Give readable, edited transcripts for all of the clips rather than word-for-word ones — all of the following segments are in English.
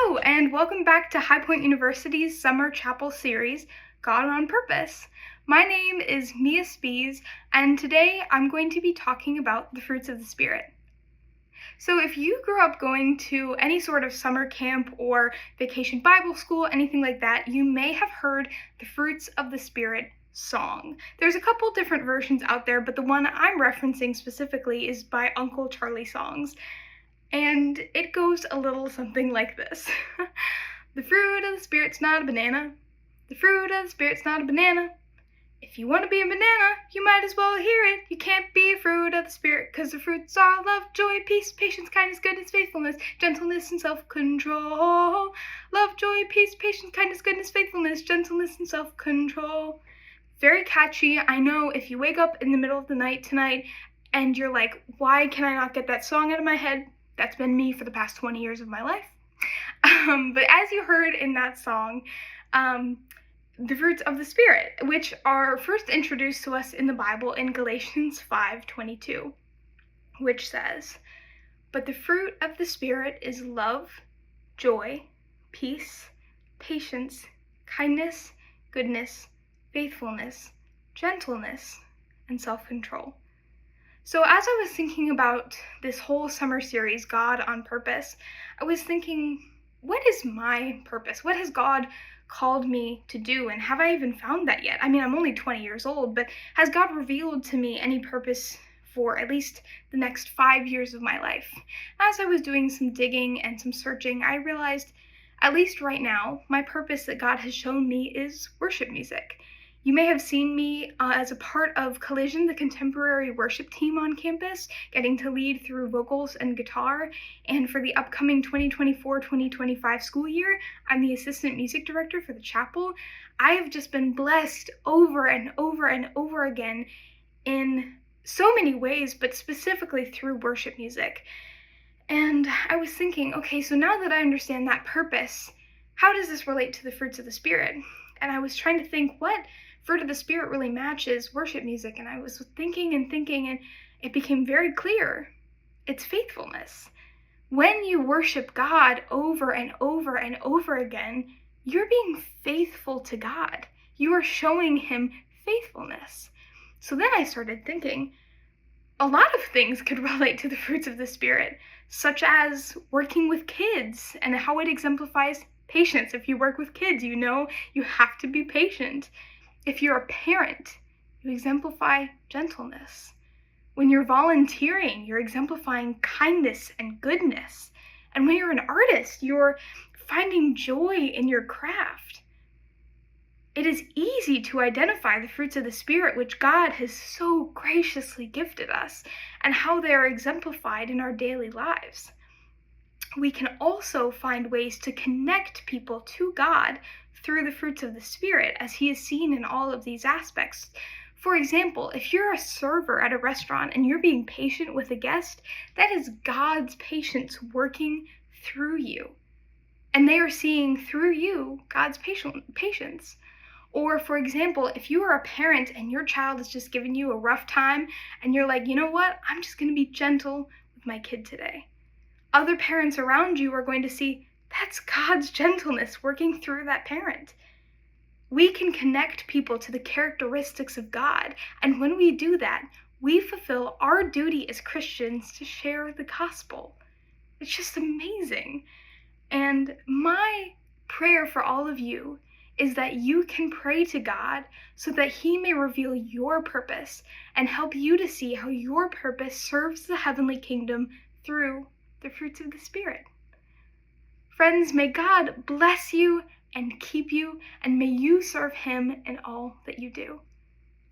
Hello, and welcome back to High Point University's Summer Chapel series, God on Purpose. My name is Mia Spies, and today I'm going to be talking about the fruits of the Spirit. So if you grew up going to any sort of summer camp or vacation Bible school, anything like that, you may have heard the Fruits of the Spirit song. There's a couple different versions out there, but the one I'm referencing specifically is by Uncle Charlie Songs. And it goes a little something like this. The fruit of the Spirit's not a banana. The fruit of the Spirit's not a banana. If you want to be a banana, you might as well hear it. You can't be a fruit of the Spirit, 'cause the fruits are love, joy, peace, patience, kindness, goodness, faithfulness, gentleness, and self-control. Love, joy, peace, patience, kindness, goodness, faithfulness, gentleness, and self-control. Very catchy. I know if you wake up in the middle of the night tonight and you're like, why can I not get that song out of my head? That's been me for the past 20 years of my life. But as you heard in that song, the fruits of the Spirit, which are first introduced to us in the Bible in Galatians 5:22, which says, "But the fruit of the Spirit is love, joy, peace, patience, kindness, goodness, faithfulness, gentleness, and self-control." So as I was thinking about this whole summer series, God on Purpose, I was thinking, what is my purpose? What has God called me to do? And have I even found that yet? I mean, I'm only 20 years old, but has God revealed to me any purpose for at least the next 5 years of my life? As I was doing some digging and some searching, I realized, at least right now, my purpose that God has shown me is worship music. You may have seen me as a part of Collision, the contemporary worship team on campus, getting to lead through vocals and guitar. And for the upcoming 2024-2025 school year, I'm the assistant music director for the chapel. I have just been blessed over and over and over again in so many ways, but specifically through worship music. And I was thinking, okay, so now that I understand that purpose, how does this relate to the fruits of the Spirit? And I was trying to think, what fruit of the Spirit really matches worship music? And I was thinking, and it became very clear. It's faithfulness. When you worship God over and over and over again, you're being faithful to God. You are showing Him faithfulness. So then I started thinking, a lot of things could relate to the fruits of the Spirit, such as working with kids and how it exemplifies patience. If you work with kids, you know you have to be patient. If you're a parent, you exemplify gentleness. When you're volunteering, you're exemplifying kindness and goodness. And when you're an artist, you're finding joy in your craft. It is easy to identify the fruits of the Spirit, which God has so graciously gifted us, and how they are exemplified in our daily lives. We can also find ways to connect people to God through the fruits of the Spirit, as He is seen in all of these aspects. For example, if you're a server at a restaurant and you're being patient with a guest, that is God's patience working through you. And they are seeing through you God's patience. Or, for example, if you are a parent and your child is just giving you a rough time and you're like, you know what, I'm just going to be gentle with my kid today. Other parents around you are going to see that's God's gentleness working through that parent. We can connect people to the characteristics of God, and when we do that, we fulfill our duty as Christians to share the gospel. It's just amazing. And my prayer for all of you is that you can pray to God so that He may reveal your purpose and help you to see how your purpose serves the heavenly kingdom through the fruits of the Spirit. Friends, may God bless you and keep you, and may you serve Him in all that you do.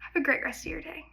Have a great rest of your day.